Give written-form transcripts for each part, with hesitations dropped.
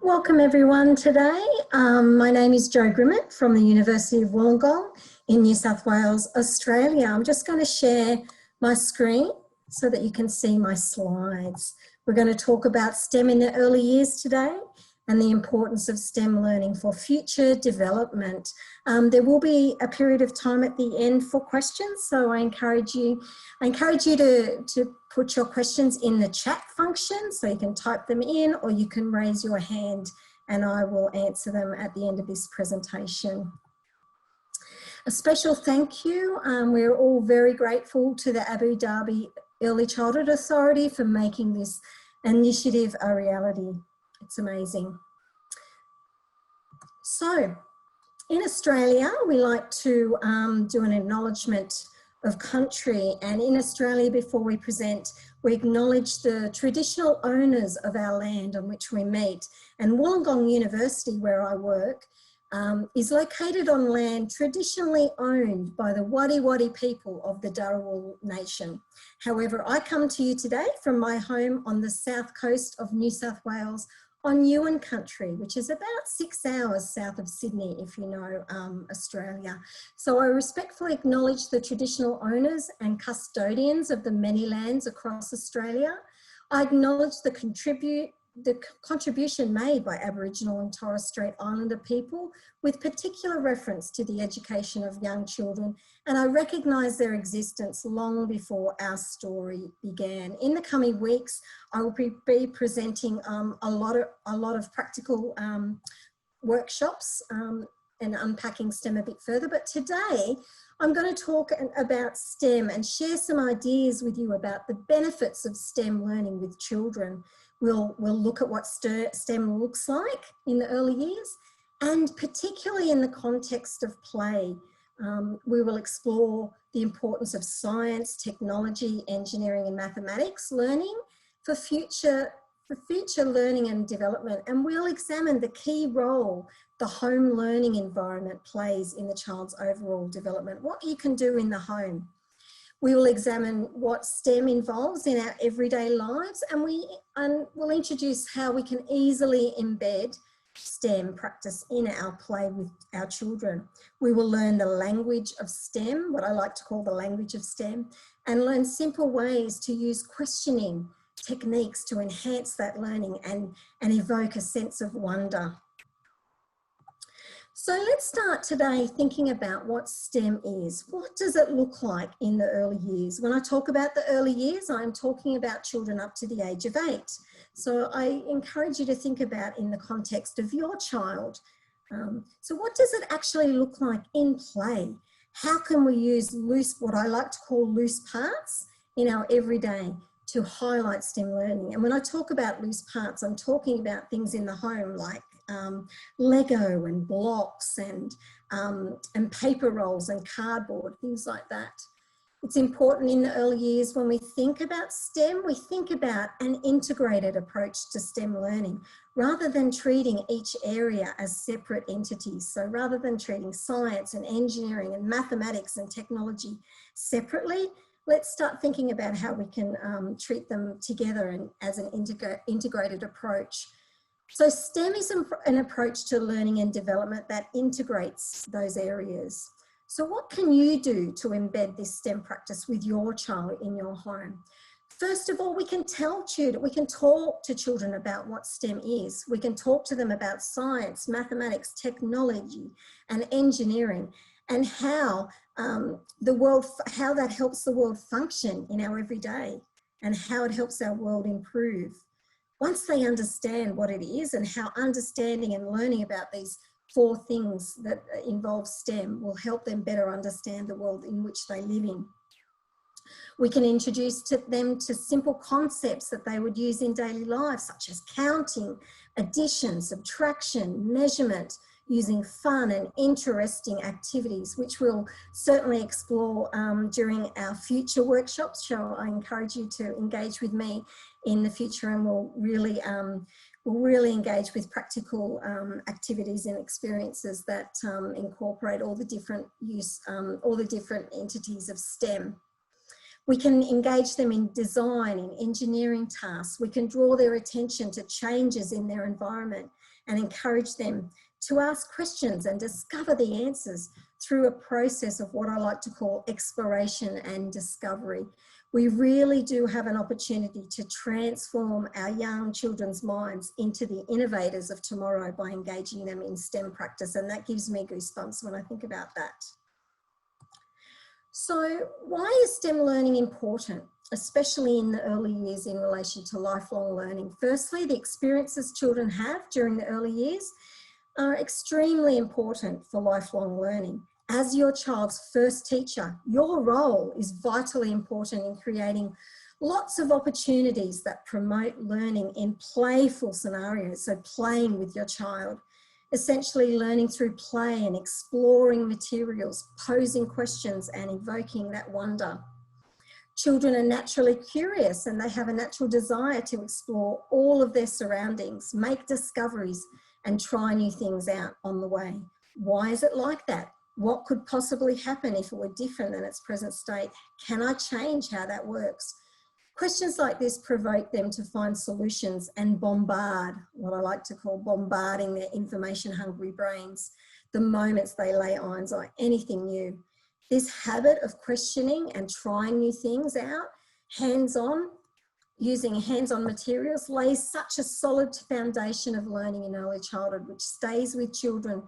Welcome everyone today. My name is Jo Grimmond from the University of Wollongong in New South Wales, Australia. I'm just going to share my screen so that you can see my slides. We're going to talk about STEM in the early years today and the importance of STEM learning for future development. There will be a period of time at the end for questions, so I encourage you to put your questions in the chat function, so you can type them in or you can raise your hand and I will answer them at the end of this presentation. A special thank you. We're all very grateful to the Abu Dhabi Early Childhood Authority for making this initiative a reality. It's amazing. So in Australia, we like to do an acknowledgement of country, and in Australia, before we present, we acknowledge the traditional owners of our land on which we meet. And Wollongong University, where I work, is located on land traditionally owned by the Wadi Wadi people of the Dharawal Nation. However, I come to you today from my home on the south coast of New South Wales on Yuin country, which is about 6 hours south of Sydney, if you know Australia. So I respectfully acknowledge the traditional owners and custodians of the many lands across Australia. I acknowledge the contribution made by Aboriginal and Torres Strait Islander people, with particular reference to the education of young children, and I recognise their existence long before our story began. In the coming weeks, I will be presenting a lot of practical workshops and unpacking STEM a bit further, but today I'm going to talk about STEM and share some ideas with you about the benefits of STEM learning with children. We'll look at what STEM looks like in the early years, and particularly in the context of play. We will explore the importance of science, technology, engineering and mathematics learning for future learning and development, and we'll examine the key role the home learning environment plays in the child's overall development, what you can do in the home. We will examine what STEM involves in our everyday lives, and we'll introduce how we can easily embed STEM practice in our play with our children. We will learn the language of STEM, what I like to call the language of STEM, and learn simple ways to use questioning techniques to enhance that learning and evoke a sense of wonder. So let's start today thinking about what STEM is. What does it look like in the early years? When I talk about the early years, I'm talking about children up to the age of 8. So I encourage you to think about in the context of your child. So what does it actually look like in play? How can we use what I like to call loose parts in our everyday to highlight STEM learning? And when I talk about loose parts, I'm talking about things in the home like Lego and blocks and paper rolls and cardboard, things like that. It's important in the early years when we think about STEM, we think about an integrated approach to STEM learning rather than treating each area as separate entities. So rather than treating science and engineering and mathematics and technology separately, let's start thinking about how we can treat them together and as an integrated approach. So STEM is an approach to learning and development that integrates those areas. So what can you do to embed this STEM practice with your child in your home? First of all, we can talk to children about what STEM is. We can talk to them about science, mathematics, technology, and engineering, and how that helps the world function in our everyday, and how it helps our world improve. Once they understand what it is and how understanding and learning about these 4 things that involve STEM will help them better understand the world in which they live in. We can introduce them to simple concepts that they would use in daily life, such as counting, addition, subtraction, measurement, using fun and interesting activities, which we'll certainly explore during our future workshops. So I encourage you to engage with me in the future, and we'll really engage with practical activities and experiences that incorporate all the different entities of STEM. We can engage them in design and engineering tasks. We can draw their attention to changes in their environment and encourage them to ask questions and discover the answers through a process of what I like to call exploration and discovery. We really do have an opportunity to transform our young children's minds into the innovators of tomorrow by engaging them in STEM practice, and that gives me goosebumps when I think about that. So why is STEM learning important, especially in the early years in relation to lifelong learning? Firstly, the experiences children have during the early years are extremely important for lifelong learning. As your child's first teacher, your role is vitally important in creating lots of opportunities that promote learning in playful scenarios, so playing with your child, essentially learning through play and exploring materials, posing questions and evoking that wonder. Children are naturally curious and they have a natural desire to explore all of their surroundings, make discoveries and try new things out on the way. Why is it like that? What could possibly happen if it were different than its present state? Can I change how that works? Questions like this provoke them to find solutions and bombard, what I like to call bombarding their information-hungry brains, the moments they lay eyes on anything new. This habit of questioning and trying new things out, hands-on, using hands-on materials, lays such a solid foundation of learning in early childhood, which stays with children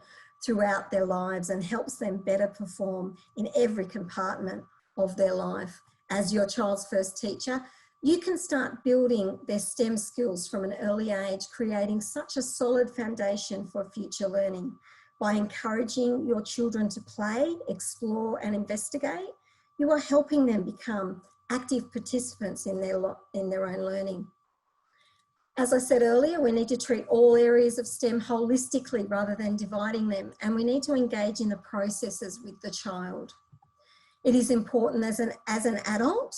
throughout their lives and helps them better perform in every compartment of their life. As your child's first teacher, you can start building their STEM skills from an early age, creating such a solid foundation for future learning. By encouraging your children to play, explore and investigate, you are helping them become active participants in their own learning. As I said earlier, we need to treat all areas of STEM holistically rather than dividing them, and we need to engage in the processes with the child. It is important as an adult,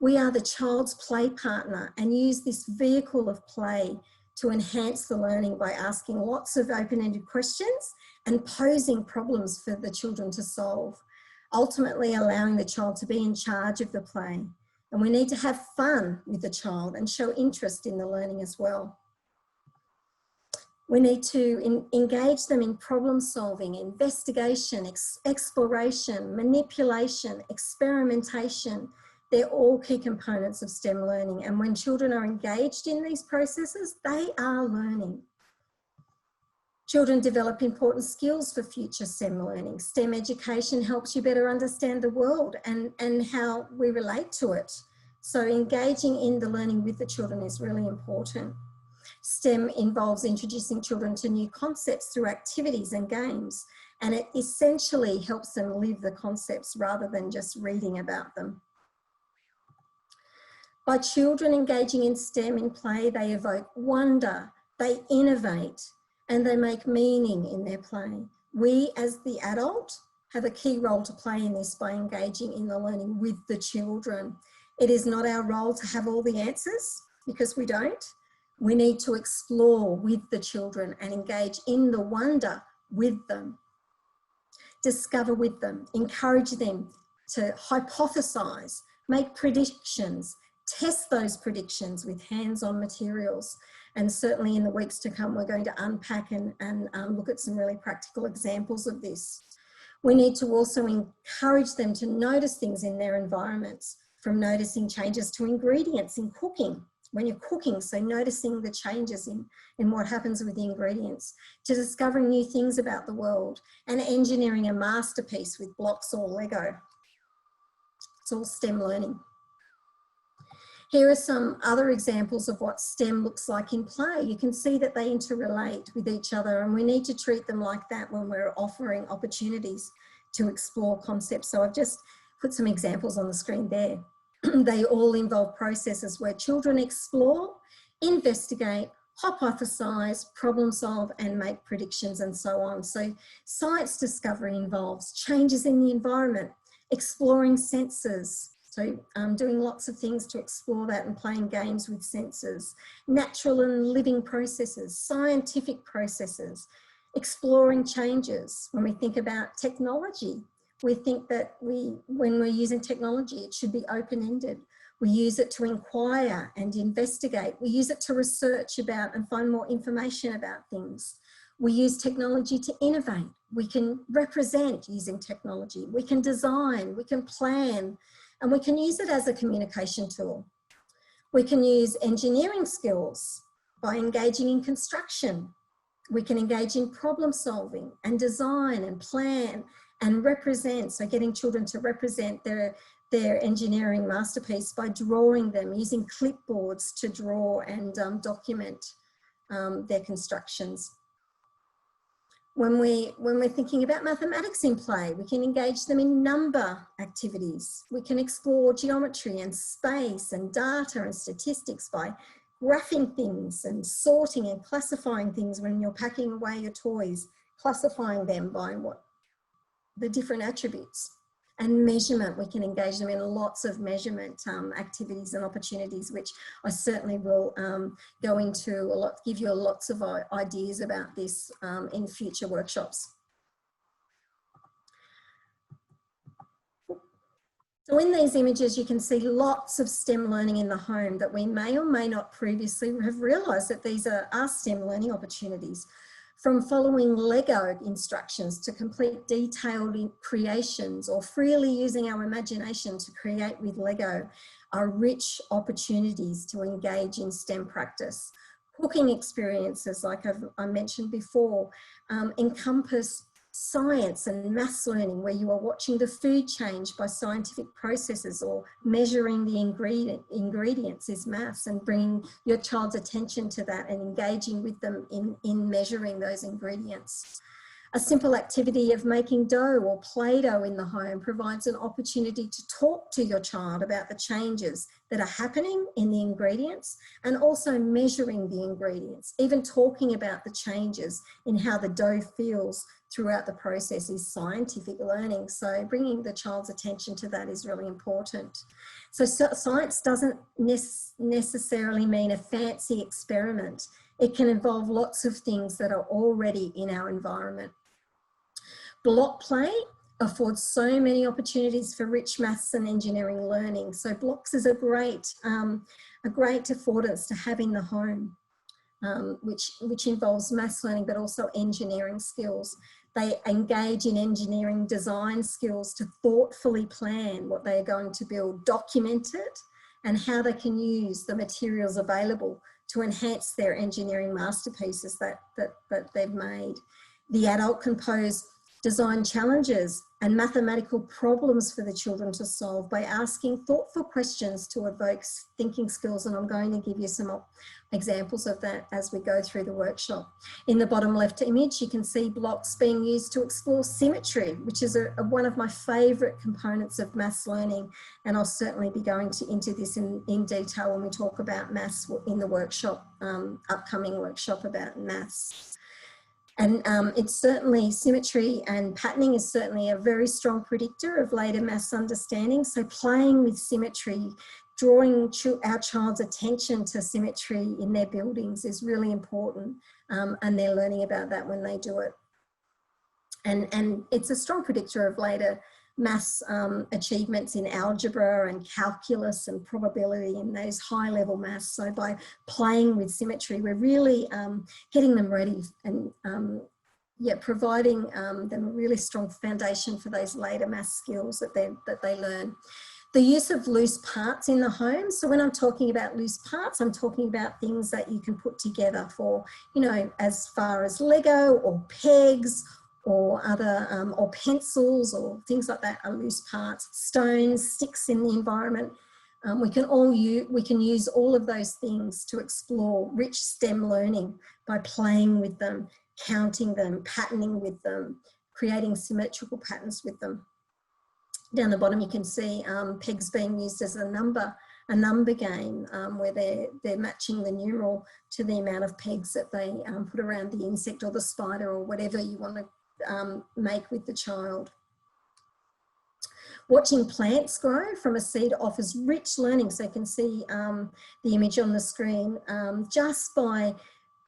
we are the child's play partner and use this vehicle of play to enhance the learning by asking lots of open-ended questions and posing problems for the children to solve, ultimately allowing the child to be in charge of the play. And we need to have fun with the child and show interest in the learning as well. We need to engage them in problem solving, investigation, exploration, manipulation, experimentation. They're all key components of STEM learning. And when children are engaged in these processes, they are learning. Children develop important skills for future STEM learning. STEM education helps you better understand the world and how we relate to it. So engaging in the learning with the children is really important. STEM involves introducing children to new concepts through activities and games, and it essentially helps them live the concepts rather than just reading about them. By children engaging in STEM in play, they evoke wonder, they innovate, and they make meaning in their play. We, as the adult, have a key role to play in this by engaging in the learning with the children. It is not our role to have all the answers, because we don't. We need to explore with the children and engage in the wonder with them. Discover with them, encourage them to hypothesize, make predictions, test those predictions with hands-on materials. And certainly in the weeks to come, we're going to unpack and look at some really practical examples of this. We need to also encourage them to notice things in their environments, from noticing changes to ingredients in cooking, when you're cooking, so noticing the changes in what happens with the ingredients, to discovering new things about the world and engineering a masterpiece with blocks or Lego. It's all STEM learning. Here are some other examples of what STEM looks like in play. You can see that they interrelate with each other, and we need to treat them like that when we're offering opportunities to explore concepts. So I've just put some examples on the screen there. They all involve processes where children explore, investigate, hypothesize, problem solve, and make predictions and so on. So science discovery involves changes in the environment, exploring senses, so doing lots of things to explore that and playing games with senses, natural and living processes, scientific processes, exploring changes. When we think about technology, we think that when we're using technology, it should be open-ended. We use it to inquire and investigate. We use it to research about and find more information about things. We use technology to innovate. We can represent using technology. We can design, we can plan, and we can use it as a communication tool. We can use engineering skills by engaging in construction. We can engage in problem solving and design and plan and represent, so getting children to represent their engineering masterpiece by drawing them, using clipboards to draw and document their constructions. When we're thinking about mathematics in play, we can engage them in number activities. We can explore geometry and space and data and statistics by graphing things and sorting and classifying things when you're packing away your toys, classifying them by what the different attributes. And measurement, we can engage them in lots of measurement activities and opportunities, which I certainly will go into a lot, give you lots of ideas about this in future workshops. So in these images, you can see lots of STEM learning in the home that we may or may not previously have realised that these are STEM learning opportunities. From following Lego instructions to complete detailed creations or freely using our imagination to create with Lego are rich opportunities to engage in STEM practice. Cooking experiences, like I mentioned before, encompass science and maths learning, where you are watching the food change by scientific processes, or measuring the ingredients is maths, and bringing your child's attention to that and engaging with them in measuring those ingredients. A simple activity of making dough or Play-Doh in the home provides an opportunity to talk to your child about the changes that are happening in the ingredients, and also measuring the ingredients. Even talking about the changes in how the dough feels throughout the process is scientific learning. So bringing the child's attention to that is really important. So science doesn't necessarily mean a fancy experiment. It can involve lots of things that are already in our environment. Block play affords so many opportunities for rich maths and engineering learning. So blocks is a great affordance to have in the home, which involves maths learning, but also engineering skills. They engage in engineering design skills to thoughtfully plan what they are going to build, document it, and how they can use the materials available to enhance their engineering masterpieces that they've made. The adult can pose design challenges and mathematical problems for the children to solve by asking thoughtful questions to evoke thinking skills, and I'm going to give you some examples of that as we go through the workshop. In the bottom left image, you can see blocks being used to explore symmetry, which is one of my favourite components of maths learning, and I'll certainly be going into this in detail when we talk about maths in the workshop, upcoming workshop about maths. And it's certainly, symmetry and patterning is certainly a very strong predictor of later maths understanding. So playing with symmetry, drawing our child's attention to symmetry in their buildings is really important, and they're learning about that when they do it. And it's a strong predictor of later maths achievements in algebra and calculus and probability and those high-level maths. So by playing with symmetry, we're really getting them ready and providing them a really strong foundation for those later maths skills that they learn. The use of loose parts in the home. So when I'm talking about loose parts, I'm talking about things that you can put together for, you know, as far as Lego or pegs or other, or pencils or things like that are loose parts, stones, sticks in the environment. We can use all of those things to explore rich STEM learning by playing with them, counting them, patterning with them, creating symmetrical patterns with them. Down the bottom, you can see pegs being used as a number game where they're matching the numeral to the amount of pegs that they put around the insect or the spider or whatever you want to make with the child. Watching plants grow from a seed offers rich learning. So you can see the image on the screen. Just by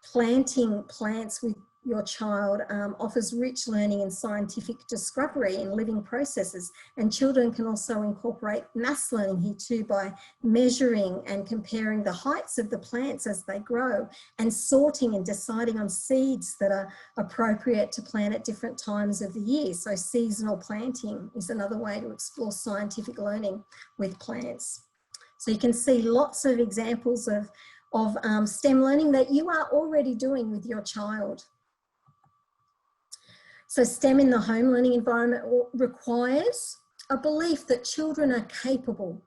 planting plants with your child offers rich learning and scientific discovery in living processes. And children can also incorporate mass learning here too by measuring and comparing the heights of the plants as they grow and sorting and deciding on seeds that are appropriate to plant at different times of the year. So seasonal planting is another way to explore scientific learning with plants. So you can see lots of examples of STEM learning that you are already doing with your child. So STEM in the home learning environment requires a belief that children are capable.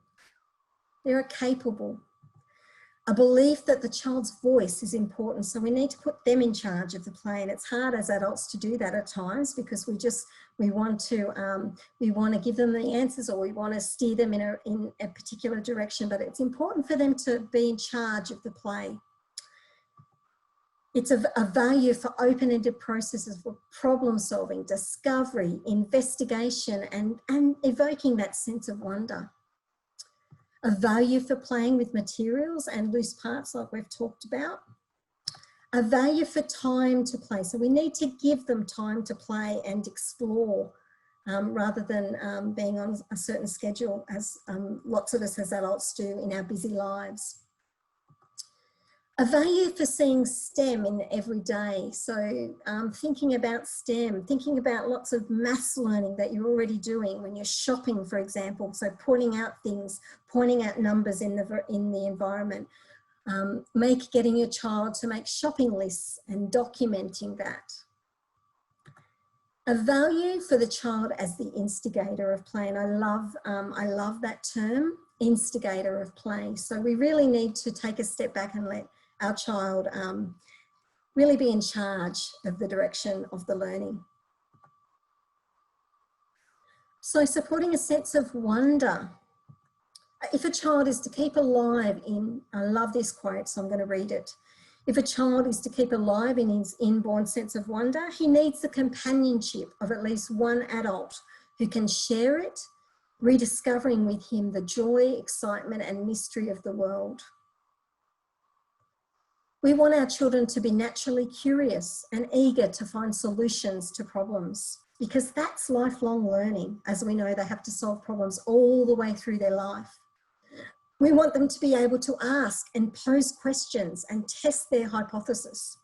They are capable. A belief that the child's voice is important. So we need to put them in charge of the play. And it's hard as adults to do that at times because we want to give them the answers, or we want to steer them in a particular direction. But it's important for them to be in charge of the play. It's a value for open-ended processes for problem solving, discovery, investigation, and evoking that sense of wonder. A value for playing with materials and loose parts like we've talked about. A value for time to play. So we need to give them time to play and explore rather than being on a certain schedule as lots of us as adults do in our busy lives. A value for seeing STEM in every day. So thinking about STEM, thinking about lots of maths learning that you're already doing when you're shopping, for example. So pointing out things, pointing out numbers in the environment. Getting your child to make shopping lists and documenting that. A value for the child as the instigator of play. And I love that term, instigator of play. So we really need to take a step back and let our child really be in charge of the direction of the learning. So supporting a sense of wonder. If a child is to keep alive in, I love this quote, so I'm going to read it. If a child is to keep alive in his inborn sense of wonder, he needs the companionship of at least one adult who can share it, rediscovering with him the joy, excitement, and mystery of the world. We want our children to be naturally curious and eager to find solutions to problems, because that's lifelong learning. As we know, they have to solve problems all the way through their life. We want them to be able to ask and pose questions and test their hypothesis.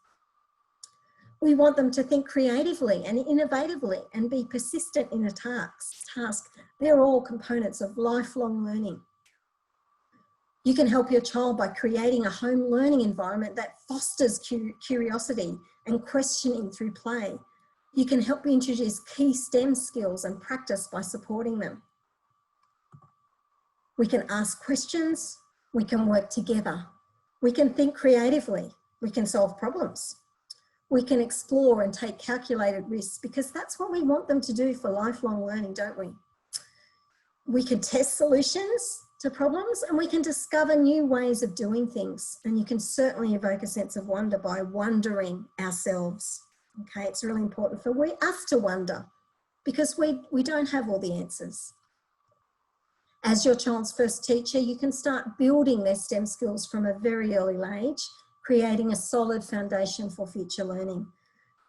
We want them to think creatively and innovatively and be persistent in a task. They're all components of lifelong learning. You can help your child by creating a home learning environment that fosters curiosity and questioning through play. You can help introduce key STEM skills and practice by supporting them. We can ask questions, we can work together, we can think creatively, we can solve problems. We can explore and take calculated risks, because that's what we want them to do for lifelong learning, don't we? We can test solutions to problems, and we can discover new ways of doing things. And you can certainly evoke a sense of wonder by wondering ourselves. Okay, it's really important for us to wonder, because we don't have all the answers. As your child's first teacher, you can start building their STEM skills from a very early age, creating a solid foundation for future learning.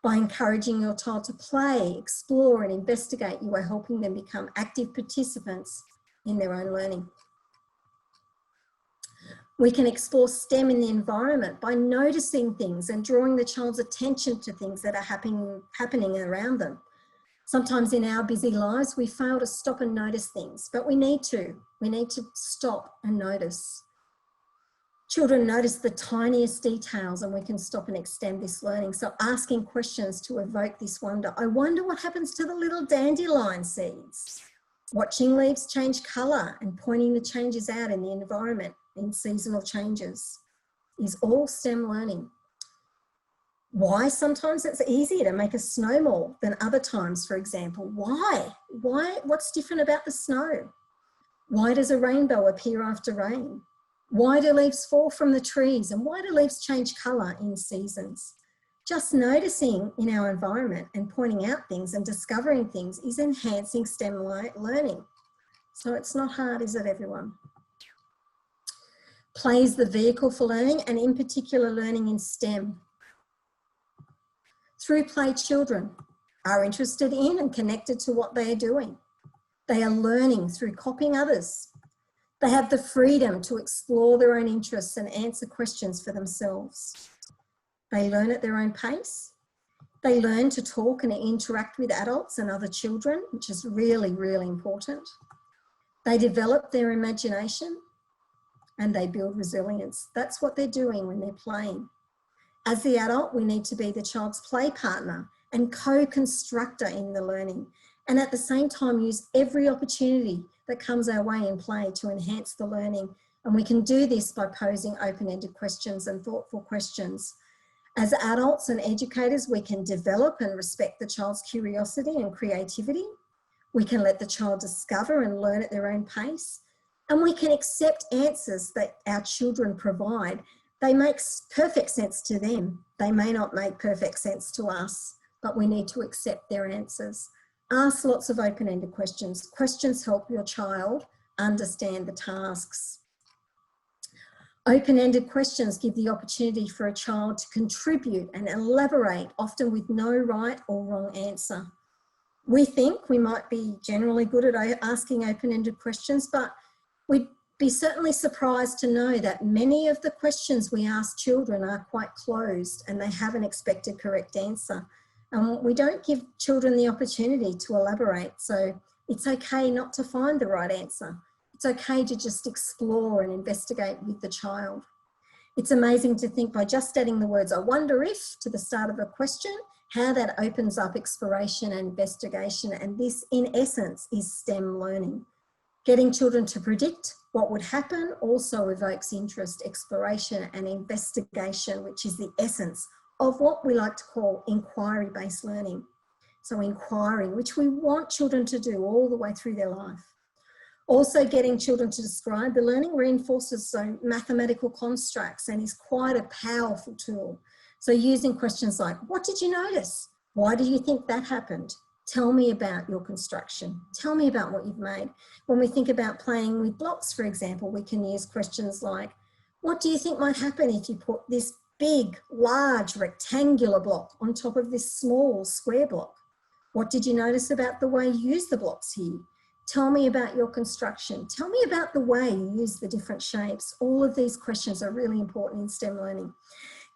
By encouraging your child to play, explore, and investigate, you are helping them become active participants in their own learning. We can explore STEM in the environment by noticing things and drawing the child's attention to things that are happening around them. Sometimes in our busy lives, we fail to stop and notice things, but we need to. We need to stop and notice. Children notice the tiniest details, and we can stop and extend this learning. So asking questions to evoke this wonder. I wonder what happens to the little dandelion seeds. Watching leaves change colour and pointing the changes out in the environment in seasonal changes is all STEM learning. Why sometimes it's easier to make a snowball than other times, for example. Why? What's different about the snow? Why does a rainbow appear after rain? Why do leaves fall from the trees? And why do leaves change colour in seasons? Just noticing in our environment and pointing out things and discovering things is enhancing STEM learning. So it's not hard, is it, everyone? Play is the vehicle for learning, and in particular learning in STEM. Through play, children are interested in and connected to what they are doing. They are learning through copying others. They have the freedom to explore their own interests and answer questions for themselves. They learn at their own pace. They learn to talk and interact with adults and other children, which is really, really important. They develop their imagination and they build resilience. That's what they're doing when they're playing. As the adult, we need to be the child's play partner and co-constructor in the learning, and at the same time use every opportunity that comes our way in play to enhance the learning. And we can do this by posing open-ended questions and thoughtful questions. As adults and educators, we can develop and respect the child's curiosity and creativity. We can let the child discover and learn at their own pace. And we can accept answers that our children provide. They make perfect sense to them. They may not make perfect sense to us, but we need to accept their answers. Ask lots of open-ended questions. Questions help your child understand the tasks. Open-ended questions give the opportunity for a child to contribute and elaborate, often with no right or wrong answer. We think we might be generally good at asking open-ended questions, but we'd be certainly surprised to know that many of the questions we ask children are quite closed and they have an expected correct answer. We don't give children the opportunity to elaborate, so it's okay not to find the right answer. It's okay to just explore and investigate with the child. It's amazing to think by just adding the words, "I wonder if," to the start of a question, how that opens up exploration and investigation. And this, in essence, is STEM learning. Getting children to predict what would happen also evokes interest, exploration, and investigation, which is the essence of what we like to call inquiry-based learning. So inquiring, which we want children to do all the way through their life. Also, getting children to describe the learning reinforces mathematical constructs and is quite a powerful tool. So using questions like, what did you notice? Why do you think that happened? Tell me about your construction. Tell me about what you've made. When we think about playing with blocks, for example, we can use questions like, what do you think might happen if you put this big, large, rectangular block on top of this small square block? What did you notice about the way you use the blocks here? Tell me about your construction. Tell me about the way you use the different shapes. All of these questions are really important in STEM learning.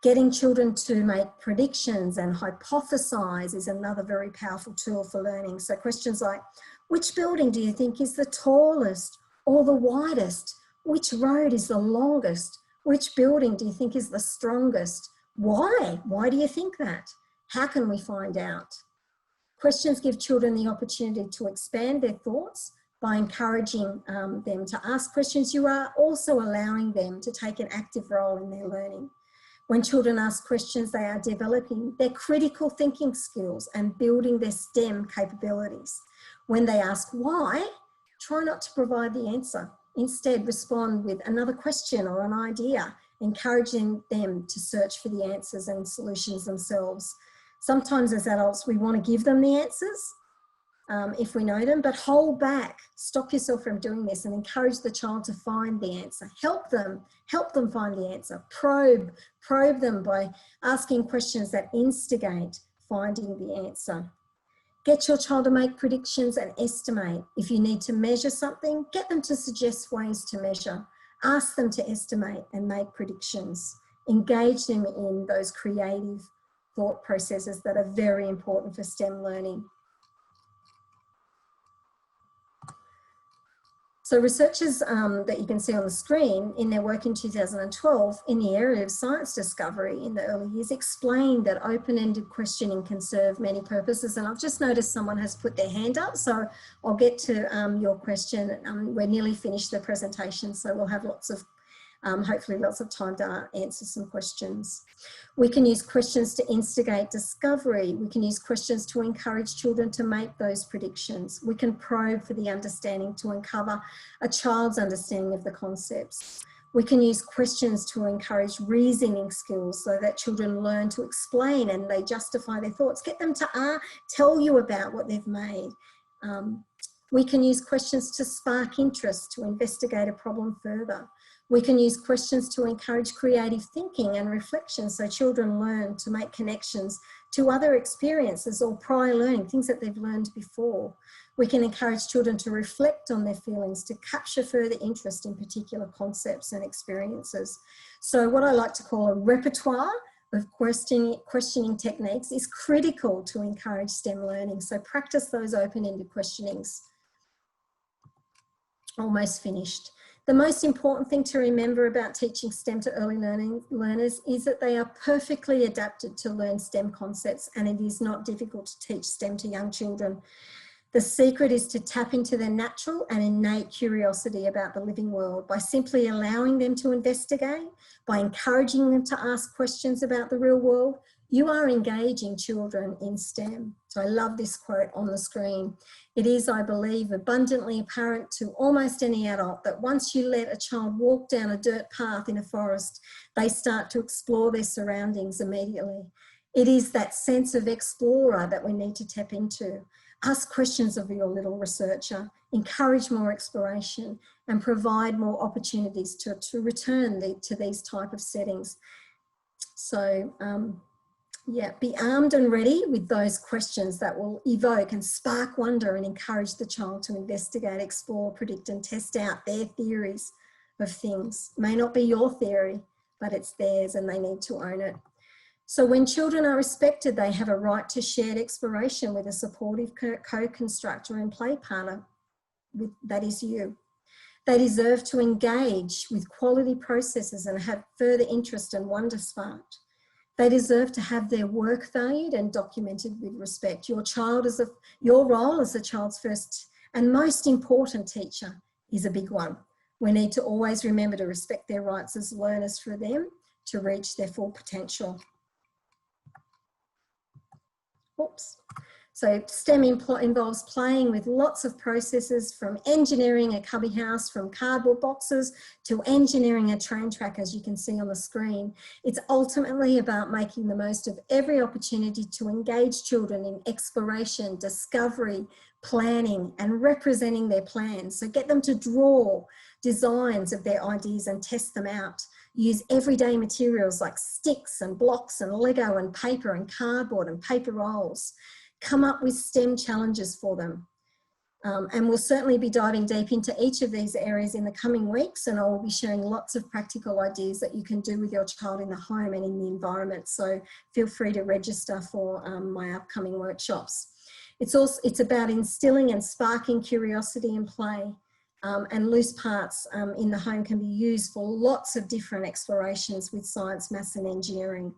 Getting children to make predictions and hypothesize is another very powerful tool for learning. So questions like, which building do you think is the tallest or the widest? Which road is the longest? Which building do you think is the strongest? Why? Why do you think that? How can we find out? Questions give children the opportunity to expand their thoughts by encouraging them to ask questions. You are also allowing them to take an active role in their learning. When children ask questions, they are developing their critical thinking skills and building their STEM capabilities. When they ask why, try not to provide the answer. Instead, respond with another question or an idea, encouraging them to search for the answers and solutions themselves. Sometimes as adults, we want to give them the answers if we know them, but hold back, stop yourself from doing this and encourage the child to find the answer. Help them find the answer. Probe them by asking questions that instigate finding the answer. Get your child to make predictions and estimate. If you need to measure something, get them to suggest ways to measure. Ask them to estimate and make predictions. Engage them in those creative thought processes that are very important for STEM learning. So researchers that you can see on the screen in their work in 2012 in the area of science discovery in the early years explained that open-ended questioning can serve many purposes. And I've just noticed someone has put their hand up, so I'll get to your question. We're nearly finished the presentation, so we'll have hopefully lots of time to answer some questions. We can use questions to instigate discovery. We can use questions to encourage children to make those predictions. We can probe for the understanding to uncover a child's understanding of the concepts. We can use questions to encourage reasoning skills so that children learn to explain and they justify their thoughts. Get them to tell you about what they've made. We can use questions to spark interest, to investigate a problem further. We can use questions to encourage creative thinking and reflection so children learn to make connections to other experiences or prior learning, things that they've learned before. We can encourage children to reflect on their feelings, to capture further interest in particular concepts and experiences. So what I like to call a repertoire of questioning techniques is critical to encourage STEM learning. So practice those open-ended questionings. Almost finished. The most important thing to remember about teaching STEM to early learners is that they are perfectly adapted to learn STEM concepts, and it is not difficult to teach STEM to young children. The secret is to tap into their natural and innate curiosity about the living world by simply allowing them to investigate, by encouraging them to ask questions about the real world. You are engaging children in STEM. So I love this quote on the screen. It is, I believe, abundantly apparent to almost any adult that once you let a child walk down a dirt path in a forest, they start to explore their surroundings immediately. It is that sense of explorer that we need to tap into. Ask questions of your little researcher, encourage more exploration, and provide more opportunities to return to these type of settings. So, yeah, be armed and ready with those questions that will evoke and spark wonder and encourage the child to investigate, explore, predict and test out their theories of things. It may not be your theory, but it's theirs and they need to own it. So when children are respected, they have a right to shared exploration with a supportive co-constructor and play partner, that is you. They deserve to engage with quality processes and have further interest and wonder sparked. They deserve to have their work valued and documented with respect. Your role as the child's first and most important teacher is a big one. We need to always remember to respect their rights as learners for them to reach their full potential. Oops. So STEM involves playing with lots of processes, from engineering a cubby house from cardboard boxes to engineering a train track, as you can see on the screen. It's ultimately about making the most of every opportunity to engage children in exploration, discovery, planning, and representing their plans. So get them to draw designs of their ideas and test them out. Use everyday materials like sticks and blocks and Lego and paper and cardboard and paper rolls. Come up with STEM challenges for them. And we'll certainly be diving deep into each of these areas in the coming weeks, and I will be sharing lots of practical ideas that you can do with your child in the home and in the environment. So feel free to register for my upcoming workshops. It's about instilling and sparking curiosity and play. And loose parts in the home can be used for lots of different explorations with science, maths and engineering.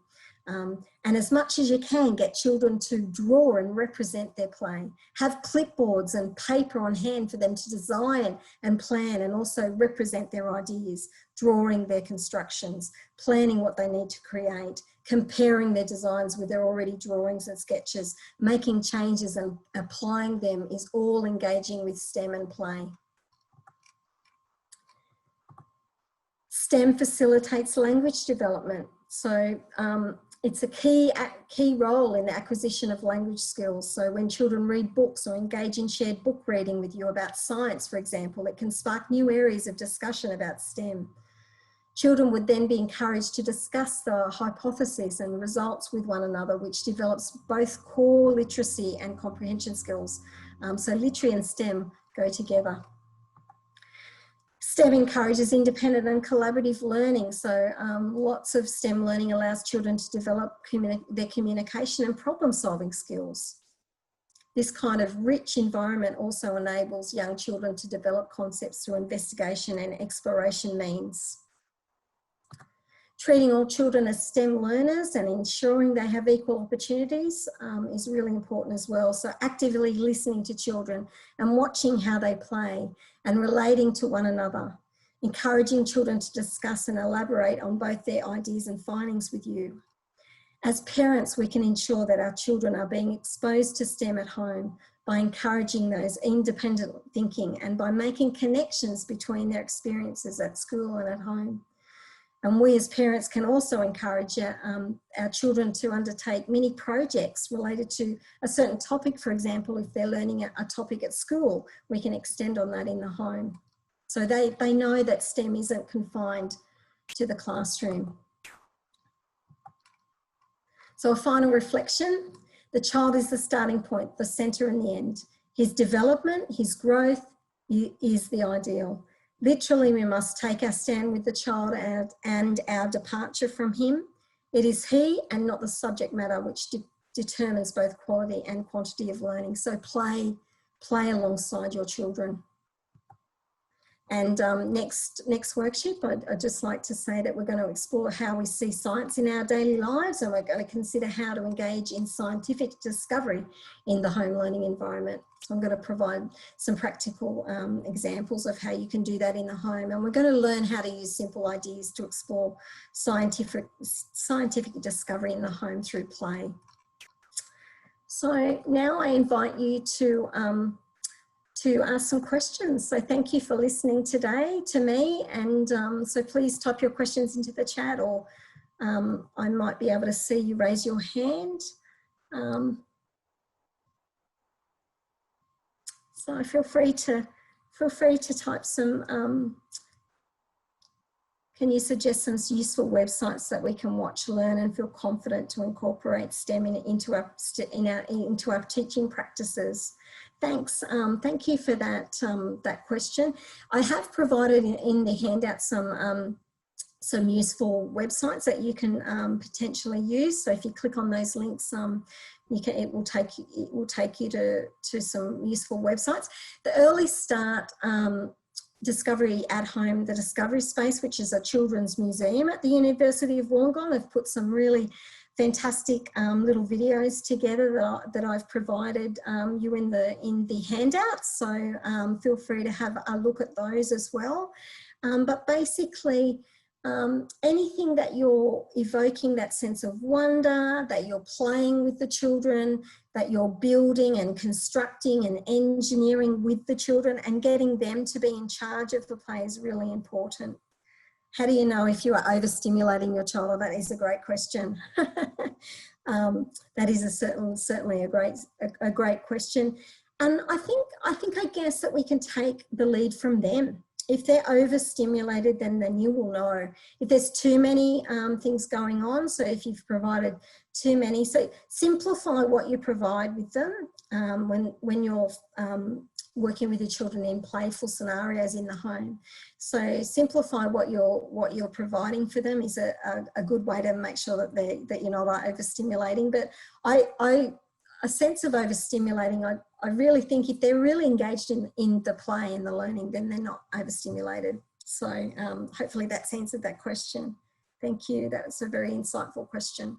And as much as you can, get children to draw and represent their play. Have clipboards and paper on hand for them to design and plan and also represent their ideas, drawing their constructions, planning what they need to create, comparing their designs with their already drawings and sketches, making changes and applying them is all engaging with STEM and play. STEM facilitates language development. So it's a key role in the acquisition of language skills. So when children read books or engage in shared book reading with you about science, for example, it can spark new areas of discussion about STEM. Children would then be encouraged to discuss the hypotheses and results with one another, which develops both core literacy and comprehension skills. So literary and STEM go together. STEM encourages independent and collaborative learning. So lots of STEM learning allows children to develop their communication and problem solving skills. This kind of rich environment also enables young children to develop concepts through investigation and exploration means. Treating all children as STEM learners and ensuring they have equal opportunities is really important as well. So actively listening to children and watching how they play and relating to one another, encouraging children to discuss and elaborate on both their ideas and findings with you. As parents, we can ensure that our children are being exposed to STEM at home by encouraging those independent thinking and by making connections between their experiences at school and at home. And we as parents can also encourage our children to undertake mini projects related to a certain topic. For example, if they're learning a topic at school, we can extend on that in the home. So they know that STEM isn't confined to the classroom. So a final reflection, the child is the starting point, the centre and the end. His development, his growth is the ideal. Literally, we must take our stand with the child and our departure from him. It is he and not the subject matter which determines both quality and quantity of learning. So play alongside your children. And next worksheet, I'd just like to say that we're going to explore how we see science in our daily lives, and we're going to consider how to engage in scientific discovery in the home learning environment. So I'm going to provide some practical examples of how you can do that in the home, and we're going to learn how to use simple ideas to explore scientific discovery in the home through play. So now I invite you to ask some questions. So thank you for listening today to me, and so please type your questions into the chat, or I might be able to see you raise your hand. So feel free to type some, can you suggest some useful websites that we can watch, learn and feel confident to incorporate STEM into our teaching practices? Thanks. Thank you for that that question. I have provided in the handout some useful websites that you can potentially use. So if you click on those links, it will take you to some useful websites. The Early Start Discovery at Home, the Discovery Space, which is a children's museum at the University of Wollongong, have put some really fantastic little videos together that I've provided you in the handout. So feel free to have a look at those as well. But basically, anything that you're evoking that sense of wonder, that you're playing with the children, that you're building and constructing and engineering with the children and getting them to be in charge of the play is really important. How do you know if you are overstimulating your child? Oh, that is a great question. That is certainly a great question. And I guess that we can take the lead from them. If they're overstimulated, then you will know. If there's too many things going on, so if you've provided too many, so simplify what you provide with them when you're working with your children in playful scenarios in the home. So simplify what you're providing for them is a good way to make sure that you're not overstimulating. But a sense of overstimulating, I really think if they're really engaged in the play and the learning, then they're not overstimulated. So hopefully that's answered that question. Thank you. That's a very insightful question.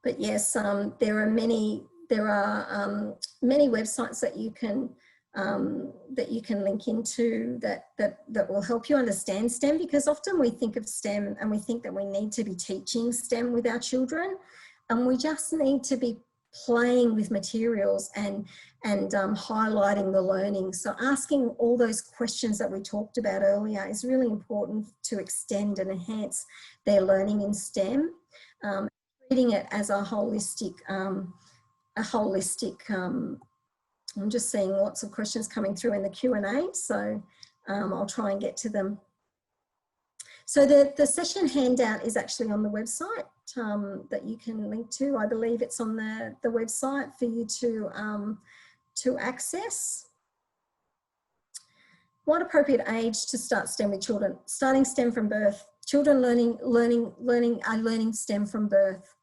But yes, there are many websites that you can link into that will help you understand STEM, because often we think of STEM and we think that we need to be teaching STEM with our children, and we just need to be playing with materials and highlighting the learning. So asking all those questions that we talked about earlier is really important to extend and enhance their learning in STEM. Treating it as a holistic, I'm just seeing lots of questions coming through in the Q&A, so I'll try and get to them. So the session handout is actually on the website that you can link to. I believe it's on the website for you to access. What appropriate age to start STEM with children? Starting STEM from birth. Children are learning STEM from birth.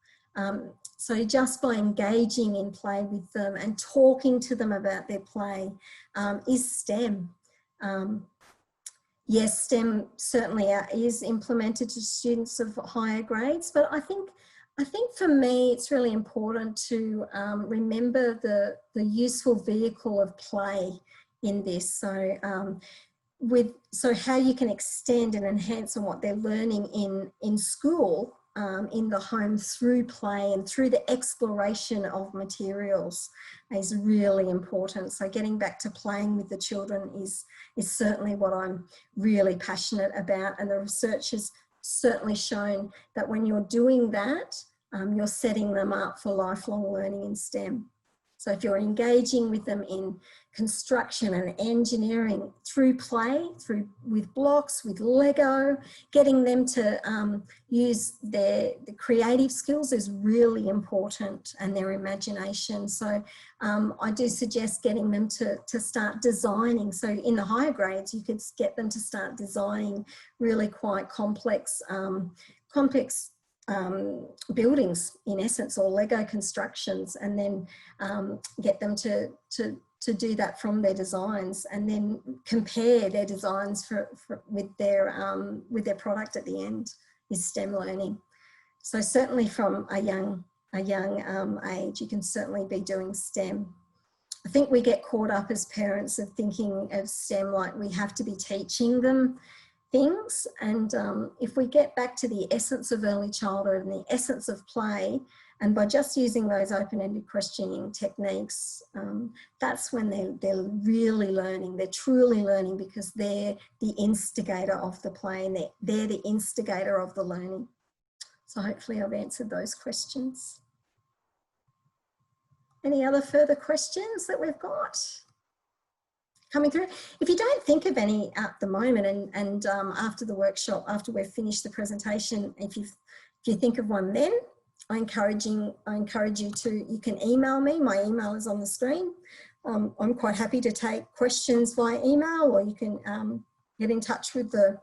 So just by engaging in play with them and talking to them about their play is STEM. Yes, STEM certainly is implemented to students of higher grades, but I think for me it's really important to remember the useful vehicle of play in this. So so how you can extend and enhance on what they're learning in school, in the home through play and through the exploration of materials is really important. So getting back to playing with the children is certainly what I'm really passionate about, and the research has certainly shown that when you're doing that, you're setting them up for lifelong learning in STEM. So if you're engaging with them in construction and engineering through play, with blocks, with Lego, getting them to use the creative skills is really important, and their imagination. So I do suggest getting them to start designing. So in the higher grades, you could get them to start designing really quite complex buildings, in essence, or Lego constructions, and then get them to do that from their designs, and then compare their designs with their product at the end, is STEM learning. So certainly from a young age, you can certainly be doing STEM. I think we get caught up as parents of thinking of STEM like we have to be teaching them things, and if we get back to the essence of early childhood and the essence of play, and by just using those open-ended questioning techniques, that's when they're really learning. They're truly learning, because they're the instigator of the play, and they're the instigator of the learning. So hopefully I've answered those questions. Any other further questions that we've got coming through? If you don't think of any at the moment, and after the workshop, after we've finished the presentation, if you think of one, then I encourage you you can email me. My email is on the screen. I'm quite happy to take questions via email, or you can get in touch with the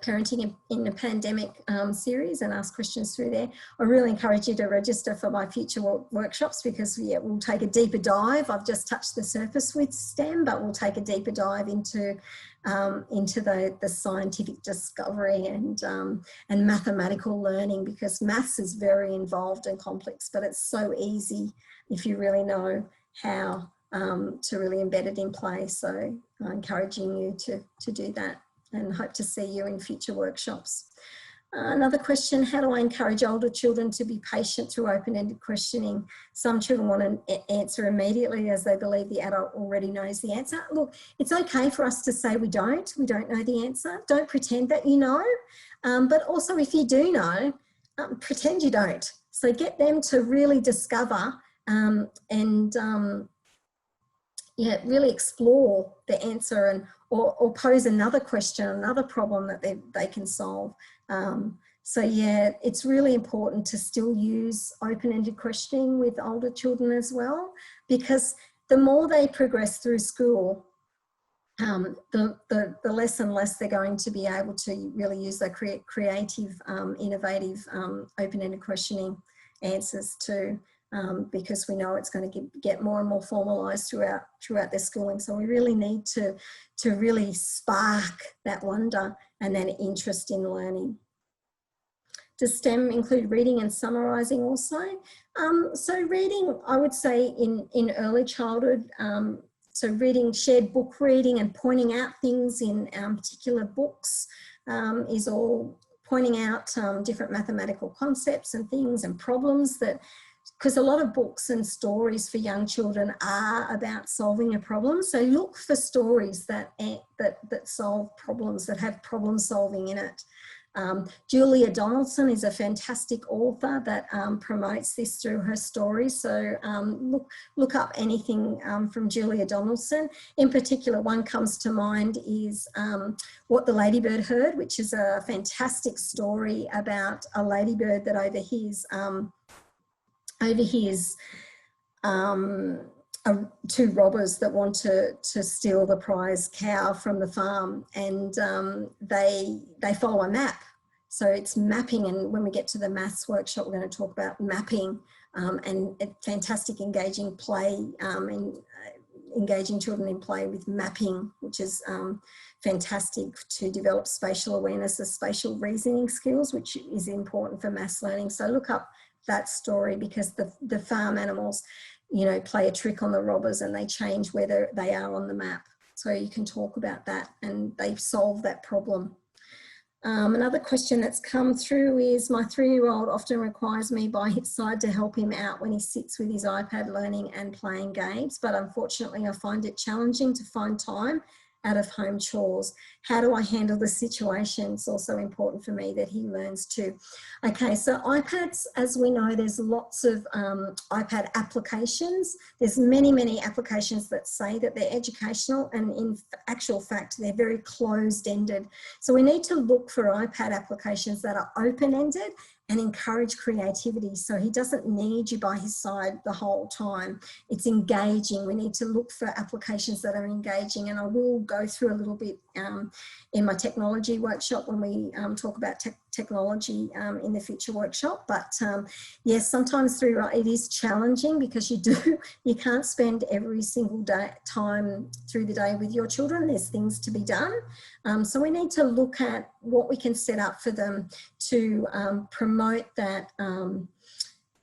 Parenting in a Pandemic series and ask questions through there. I really encourage you to register for my future workshops, because we'll take a deeper dive. I've just touched the surface with STEM, but we'll take a deeper dive into the scientific discovery and mathematical learning, because maths is very involved and complex, but it's so easy if you really know how to really embed it in play. So I'm encouraging you to do that, and hope to see you in future workshops. Another question, how do I encourage older children to be patient through open-ended questioning? Some children want an answer immediately, as they believe the adult already knows the answer. Look, it's okay for us to say we don't know the answer. Don't pretend that you know, but also if you do know, pretend you don't. So get them to really discover really explore the answer, or pose another question, another problem that they can solve. So yeah, it's really important to still use open-ended questioning with older children as well, because the more they progress through school, the less and less they're going to be able to really use their creative, innovative, open-ended questioning answers too. Because we know it's going to get more and more formalised throughout their schooling. So we really need to really spark that wonder and that interest in learning. Does STEM include reading and summarising also? So reading, I would say in early childhood, so reading, shared book reading and pointing out things in particular books is all pointing out different mathematical concepts and things and problems that, because a lot of books and stories for young children are about solving a problem. So look for stories that solve problems, that have problem solving in it. Julia Donaldson is a fantastic author that promotes this through her stories. So look up anything from Julia Donaldson. In particular, one comes to mind is What the Ladybird Heard, which is a fantastic story about a ladybird that overhears two robbers that want to steal the prize cow from the farm, and they follow a map. So it's mapping, and when we get to the maths workshop, we're going to talk about mapping and fantastic engaging play, engaging children in play with mapping, which is fantastic to develop spatial awareness, the spatial reasoning skills, which is important for maths learning. So look up that story, because the farm animals, play a trick on the robbers and they change where they are on the map. So you can talk about that and they solve that problem. Another question that's come through is, my 3-year-old often requires me by his side to help him out when he sits with his iPad learning and playing games, but unfortunately I find it challenging to find time out-of-home chores? How do I handle the situation? It's also important for me that he learns too. Okay, so iPads, as we know, there's lots of iPad applications. There's many, many applications that say that they're educational, and in actual fact, they're very closed-ended. So we need to look for iPad applications that are open-ended and encourage creativity. So he doesn't need you by his side the whole time. It's engaging. We need to look for applications that are engaging, and I will go through a little bit in my technology workshop when we talk about technology in the future workshop. But yes, sometimes it is challenging because you can't spend every single time through the day with your children. There's things to be done. So we need to look at what we can set up for them to promote that,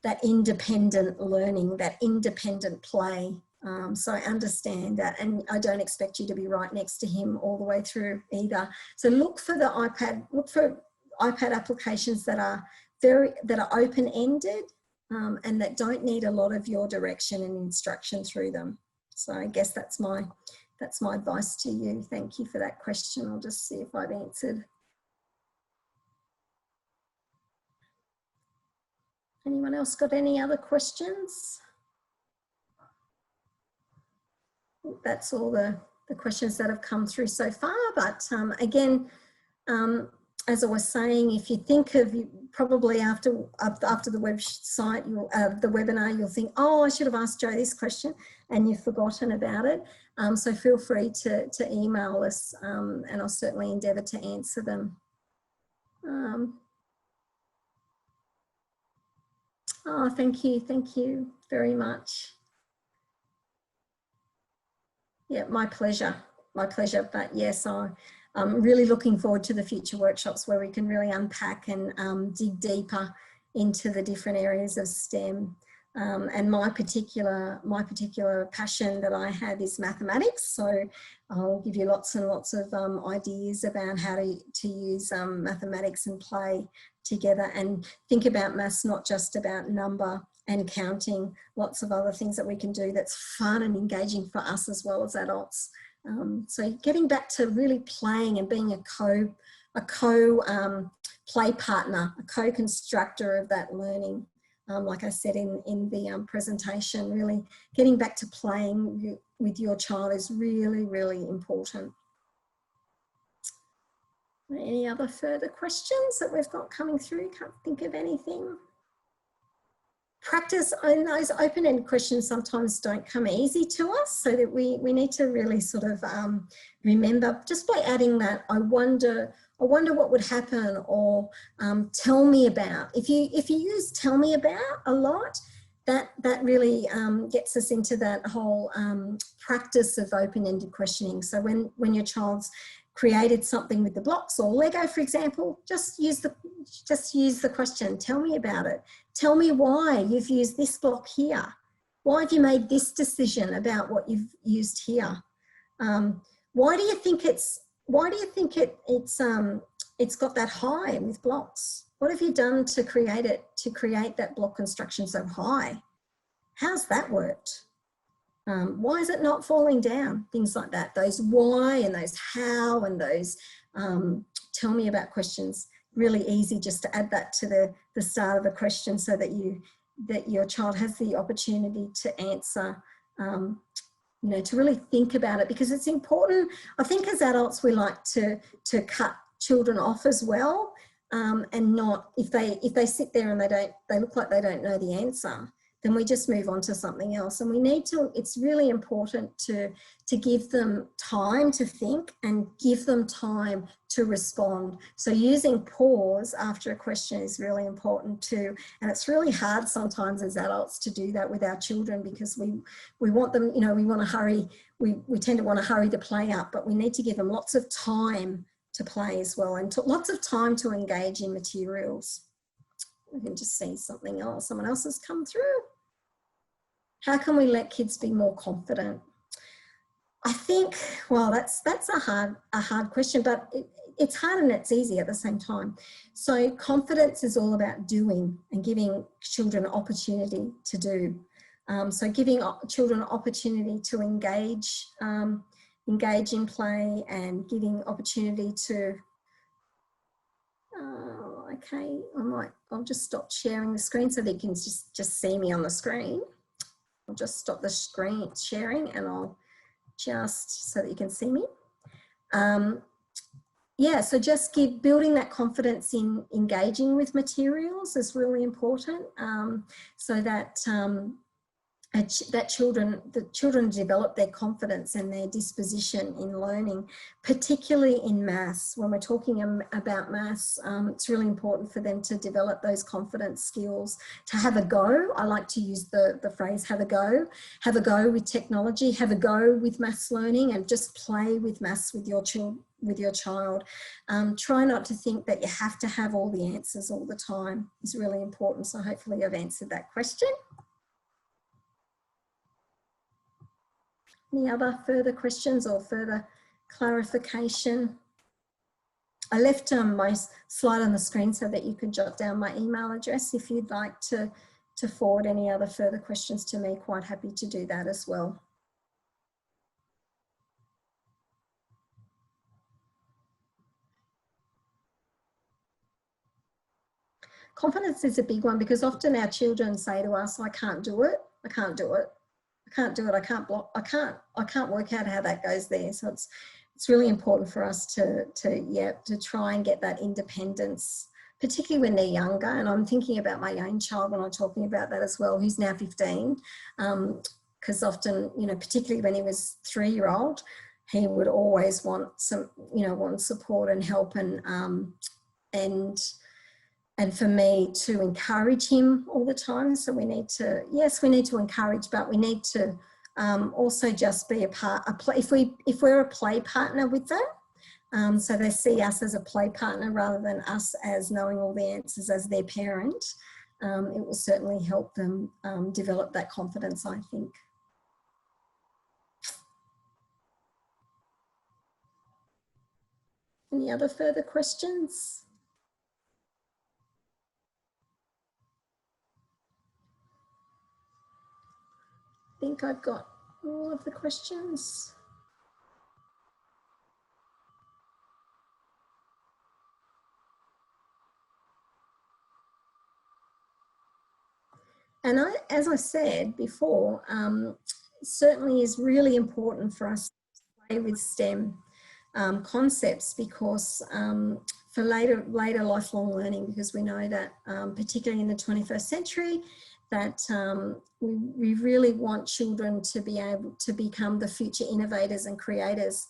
that independent learning, that independent play. So I understand that, and I don't expect you to be right next to him all the way through either. So look for iPad applications that are open-ended and that don't need a lot of your direction and instruction through them. So I guess that's my advice to you. Thank you for that question. I'll just see if I've answered. Anyone else got any other questions? That's all the questions that have come through so far. But again, as I was saying, if you think of, probably after the website, the webinar, you'll think, oh, I should have asked Jo this question, and you've forgotten about it. So feel free to email us, and I'll certainly endeavour to answer them. Oh, thank you very much. Yeah, my pleasure. But yes, I'm really looking forward to the future workshops where we can really unpack and dig deeper into the different areas of STEM. And my particular passion that I have is mathematics. So I'll give you lots and lots of ideas about how to use mathematics and play together, and think about maths not just about number and counting, lots of other things that we can do that's fun and engaging for us as well as adults. So getting back to really playing and being a play partner, a co-constructor of that learning. Like I said in the presentation, really getting back to playing with your child is really, really important. Any other further questions that we've got coming through? Can't think of anything. Practice on those open-ended questions sometimes don't come easy to us, so that we need to really sort of remember, just by adding that, I wonder what would happen, or tell me about. If you use tell me about a lot, that really gets us into that whole practice of open-ended questioning. So when your child's created something with the blocks or Lego, for example, just use the question, tell me about it. Tell me why you've used this block here. Why have you made this decision about what you've used here? Why do you think it's got that high with blocks? What have you done to create that block construction so high? How's that worked? Why is it not falling down? Things like that. Those why and those how and those tell me about questions. Really easy just to add that to the start of a question, so that your child has the opportunity to answer, you know, to really think about it, because it's important. I think as adults we like to cut children off as well, and not, if they sit there and they look like they don't know the answer, then we just move on to something else. And we need to, it's really important to give them time to think and give them time to respond. So using pause after a question is really important too. And it's really hard sometimes as adults to do that with our children, because we want them, you know, we want to hurry, we tend to want to hurry the play up, but we need to give them lots of time to play as well, and lots of time to engage in materials. We can just see something else. Someone else has come through. How can we let kids be more confident? I think, well, that's a hard question, but it's hard and it's easy at the same time. So confidence is all about doing and giving children opportunity to do. So giving children opportunity to engage engage in play and giving opportunity to, okay, I'll just stop sharing the screen so that you can just see me on the screen. I'll just stop the screen sharing and I'll just, so that you can see me. Yeah, so just building that confidence in engaging with materials is really important, so that the children develop their confidence and their disposition in learning, particularly in maths. When we're talking about maths, it's really important for them to develop those confidence skills, to have a go. I like to use the phrase have a go with technology, have a go with maths learning, and just play with maths with your child. Try not to think that you have to have all the answers all the time. It's really important. So hopefully I've answered that question. Any other further questions or further clarification? I left my slide on the screen so that you could jot down my email address if you'd like to forward any other further questions to me. Quite happy to do that as well. Confidence is a big one because often our children say to us, I can't do it, I can't do it. I can't do it, I can't block, I can't work out how that goes there. So it's really important for us to try and get that independence, particularly when they're younger. And I'm thinking about my own child when I'm talking about that as well, who's now 15, because often, you know, particularly when he was 3-year-old, he would always want some, you know, want support and help, and for me to encourage him all the time. So we need to, yes, we need to encourage, but we need to also just be if we're a play partner with them, so they see us as a play partner rather than us as knowing all the answers as their parent, it will certainly help them develop that confidence, I think. Any other further questions? I think I've got all of the questions. And as I said before, certainly is really important for us to play with STEM concepts, because for later lifelong learning, because we know that particularly in the 21st century, that we really want children to be able to become the future innovators and creators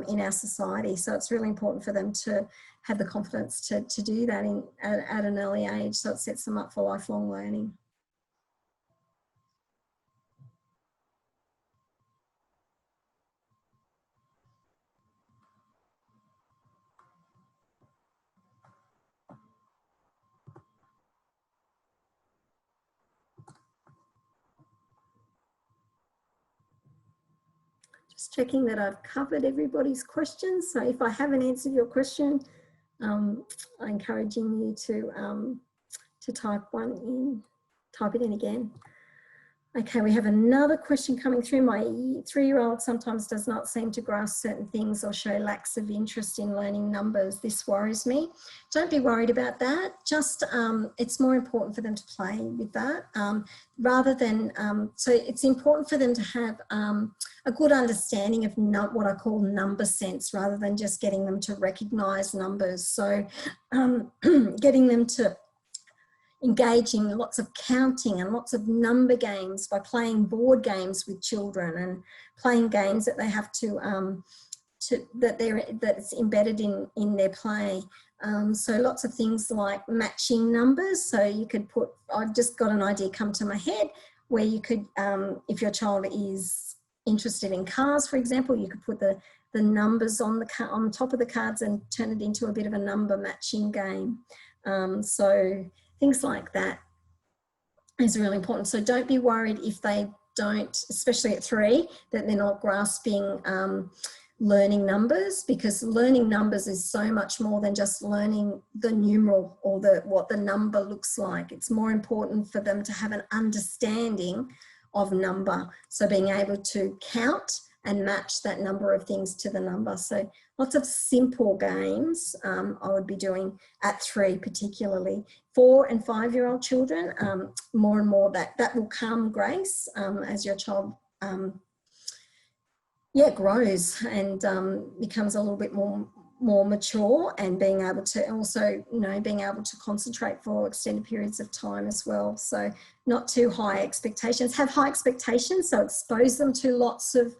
in our society. So it's really important for them to have the confidence to do that at an early age, so it sets them up for lifelong learning. Just checking that I've covered everybody's questions. So if I haven't answered your question, I'm encouraging you to type it in again. Okay, we have another question coming through. My 3-year-old sometimes does not seem to grasp certain things or show lacks of interest in learning numbers. This worries me. Don't be worried about that. Just, it's more important for them to play with that rather than, so it's important for them to have a good understanding of what I call number sense, rather than just getting them to recognise numbers. So getting them to engage in lots of counting and lots of number games by playing board games with children and playing games that they have that's embedded in their play. So lots of things like matching numbers. So you could put, I've just got an idea come to my head where you could, if your child is interested in cars, for example, you could put the numbers on top of the cards and turn it into a bit of a number matching game. So things like that is really important. So don't be worried if they don't, especially at 3, that they're not grasping learning numbers, because learning numbers is so much more than just learning the numeral or what the number looks like. It's more important for them to have an understanding of number. So being able to count and match that number of things to the number. So lots of simple games I would be doing at 3 particularly. 4 and 5-year-old children, more and more that will come, Grace, as your child grows and becomes a little bit more mature, and being able to also, being able to concentrate for extended periods of time as well. So not too high expectations. Have high expectations, so expose them to lots of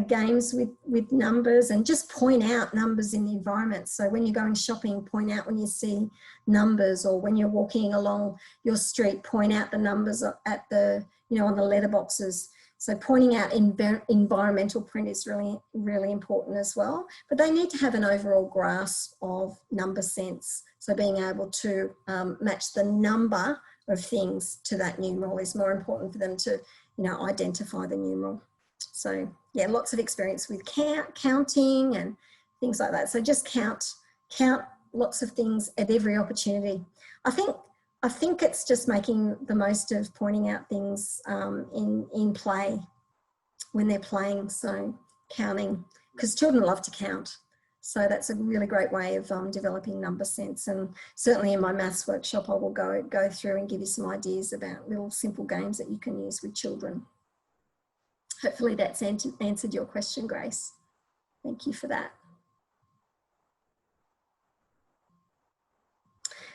games with numbers, and just point out numbers in the environment. So when you're going shopping, point out when you see numbers, or when you're walking along your street, point out the numbers at the, on the letterboxes. So pointing out environmental print is really, really important as well. But they need to have an overall grasp of number sense. So being able to match the number of things to that numeral is more important for them to, identify the numeral. So yeah, lots of experience with counting and things like that. So just count lots of things at every opportunity. I think it's just making the most of pointing out things in play when they're playing. So counting, because children love to count. So that's a really great way of developing number sense. And certainly in my maths workshop, I will go through and give you some ideas about little simple games that you can use with children. Hopefully that's answered your question, Grace. Thank you for that.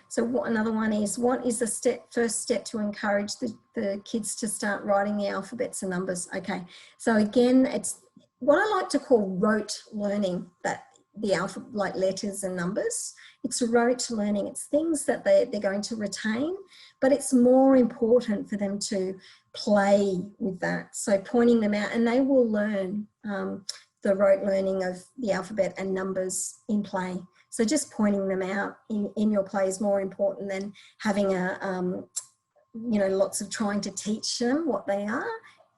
So another one is, what is the first step to encourage the kids to start writing the alphabets and numbers? Okay, so again, it's what I like to call rote learning, that the alphabet, like letters and numbers. It's rote learning. It's things that they're going to retain, but it's more important for them to play with that. So pointing them out, and they will learn the rote learning of the alphabet and numbers in play. So just pointing them out in your play is more important than having lots of trying to teach them what they are.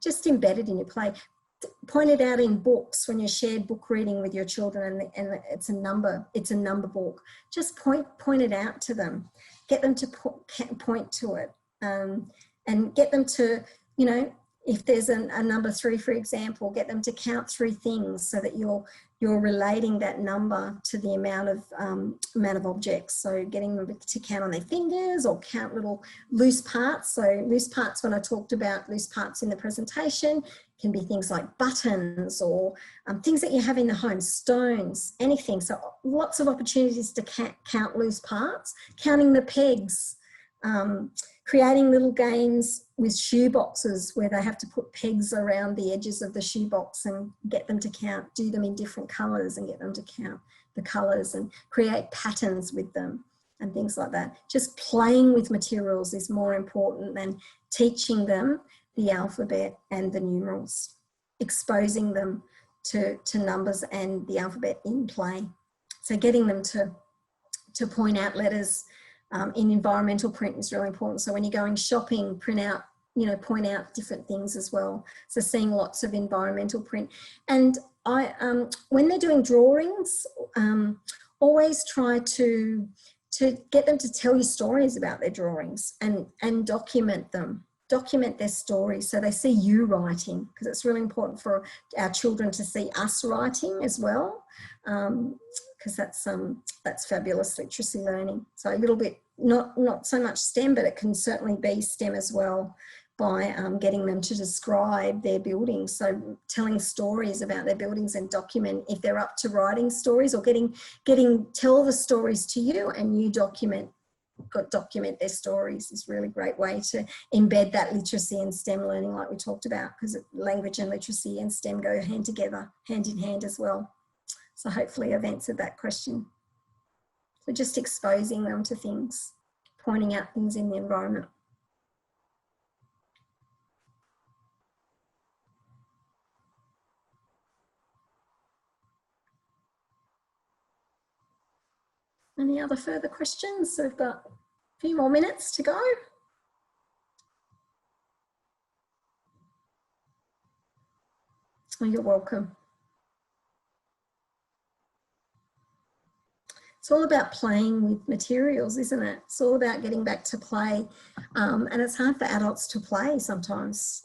Just embed it in your play. Point it out in books when you're shared book reading with your children, and it's a number book. Just point it out to them. Get them to point to it, and get them to, if there's a number 3, for example, get them to count 3 things, so that you're relating that number to the amount of objects. So getting them to count on their fingers, or count little loose parts. So loose parts, when I talked about loose parts in the presentation, can be things like buttons, or things that you have in the home, stones, anything. So lots of opportunities to count loose parts, counting the pegs, creating little games with shoe boxes where they have to put pegs around the edges of the shoe box and get them to count, do them in different colours and get them to count the colours, and create patterns with them and things like that. Just playing with materials is more important than teaching them the alphabet and the numerals, exposing them to numbers and the alphabet in play. So getting them to point out letters in environmental print is really important. So when you're going shopping, point out different things as well. So seeing lots of environmental print. And when they're doing drawings, always try to get them to tell you stories about their drawings, and document them. Document their stories so they see you writing, because it's really important for our children to see us writing as well, because that's fabulous literacy learning. So a little bit, not so much STEM, but it can certainly be STEM as well, by getting them to describe their buildings. So telling stories about their buildings, and document if they're up to writing stories, or tell the stories to you and you document their stories is really great way to embed that literacy and STEM learning, like we talked about, because language and literacy and STEM go hand in hand as well. So hopefully I've answered that question. So just exposing them to things, pointing out things in the environment. Any other further questions? We've got a few more minutes to go. Oh, you're welcome. It's all about playing with materials, isn't it? It's all about getting back to play. And it's hard for adults to play sometimes.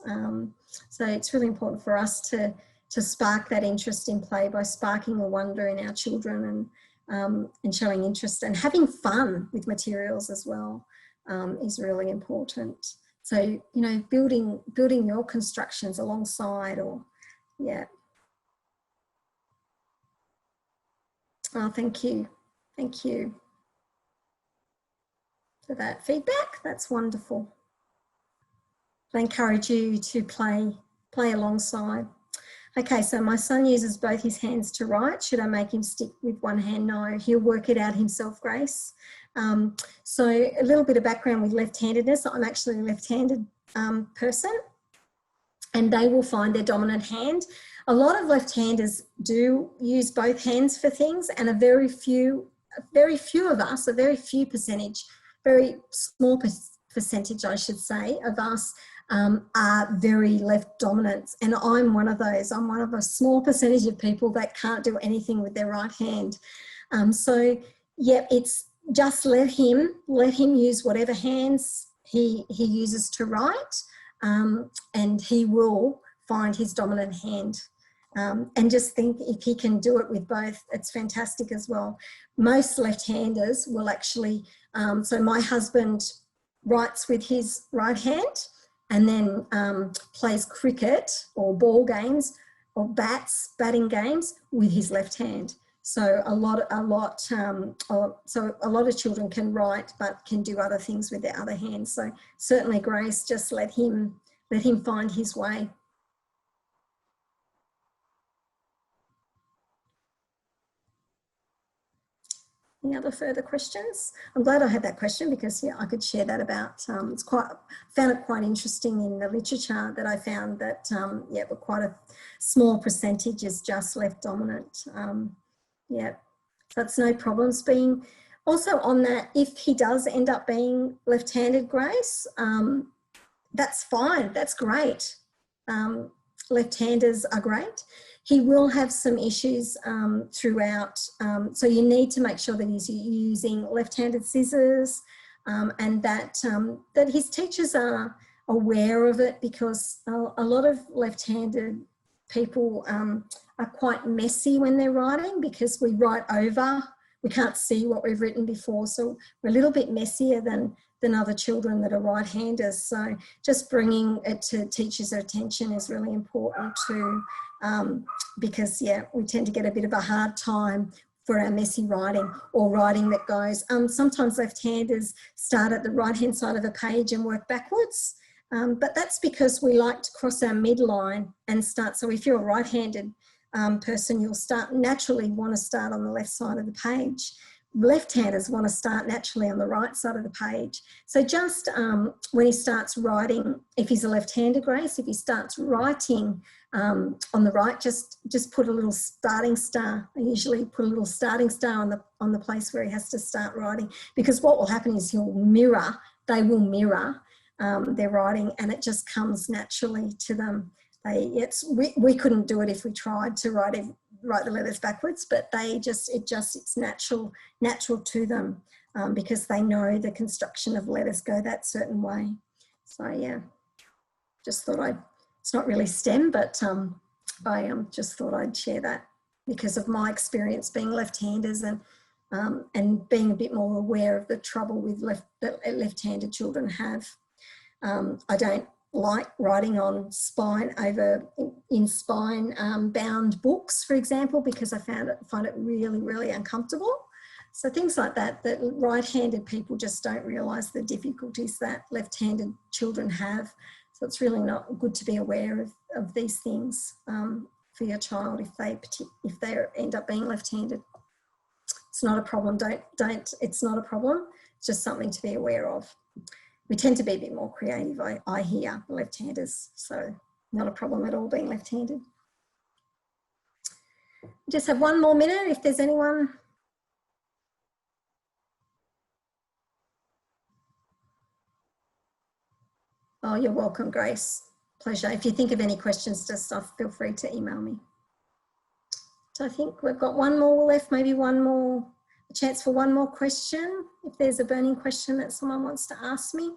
So it's really important for us to to spark that interest in play by sparking a wonder in our children and showing interest and having fun with materials as well is really important. So, you know, building your constructions alongside or, yeah. Oh, thank you. Thank you for that feedback. That's wonderful. I encourage you to play alongside. Okay, so my son uses both his hands to write. Should I make him stick with one hand? No, he'll work it out himself, Grace. So a little bit of background with left-handedness. I'm actually a left-handed person, and they will find their dominant hand. A lot of left-handers do use both hands for things, and a very few of us, a very few percentage, very small percentage, I should say, of us are very left dominant, and I'm one of those. I'm one of a small percentage of people that can't do anything with their right hand. So yeah, it's just let him use whatever hands he uses to write, and he will find his dominant hand. And just think, if he can do it with both, it's fantastic as well. Most left-handers will actually, so my husband writes with his right hand and then plays cricket or ball games or batting games with his left hand. So a lot of children can write but can do other things with their other hands. So certainly, Grace, just let him find his way. Any other further questions? I'm glad I had that question because, yeah, I could share that about, found it quite interesting in the literature that I found that, yeah, but quite a small percentage is just left dominant. Yeah, so it's no problems being, also on that, if he does end up being left-handed, Grace, that's fine, that's great. Left-handers are great. He will have some issues throughout, so you need to make sure that he's using left-handed scissors and that his teachers are aware of it, because a lot of left-handed people are quite messy when they're writing, because we write over, we can't see what we've written before, so we're a little bit messier than other children that are right-handers. So just bringing it to teachers' attention is really important too, because, yeah, we tend to get a bit of a hard time for our messy writing or writing that goes, sometimes left-handers start at the right-hand side of a page and work backwards, but that's because we like to cross our midline and start. So if you're a right-handed person, you'll naturally want to start on the left side of the page. Left-handers want to start naturally on the right side of the page. So just when he starts writing, if he's a left-hander, Grace, if he starts writing on the right, just put a little starting star. I usually put a little starting star on the place where he has to start writing, because what will happen is they will mirror their writing, and it just comes naturally to them. We couldn't do it if we tried to write the letters backwards, but it's natural to them, because they know the construction of letters go that certain way. So yeah, just thought it's not really STEM, but I just thought I'd share that because of my experience being left-handers and being a bit more aware of the trouble with that left-handed children have. I don't like writing on spine bound books, for example, because I find it really, really uncomfortable. So things like that right-handed people just don't realise the difficulties that left-handed children have. So it's really not good to be aware of these things for your child if they end up being left-handed. It's not a problem. It's not a problem. It's just something to be aware of. We tend to be a bit more creative, I hear, left-handers, so not a problem at all being left-handed. Just have one more minute if there's anyone. Oh, you're welcome, Grace. Pleasure. If you think of any questions, just feel free to email me. So I think we've got one more left, maybe a chance for one more question, if there's a burning question that someone wants to ask me.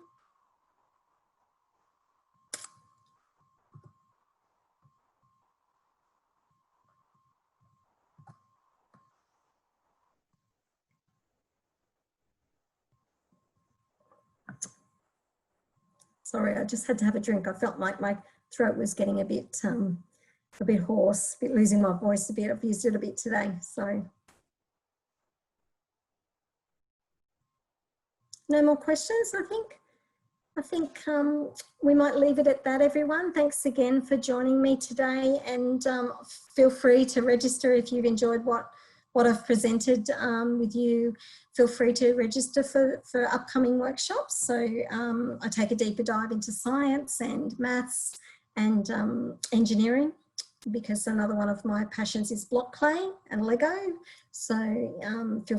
Sorry, I just had to have a drink. I felt like my throat was getting a bit hoarse, a bit losing my voice a bit. I've used it a bit today, so. No more questions, I think. I think we might leave it at that, everyone. Thanks again for joining me today, and feel free to register if you've enjoyed what I've presented with you. Feel free to register for upcoming workshops. So I take a deeper dive into science and maths and engineering, because another one of my passions is block playing and Lego. So feel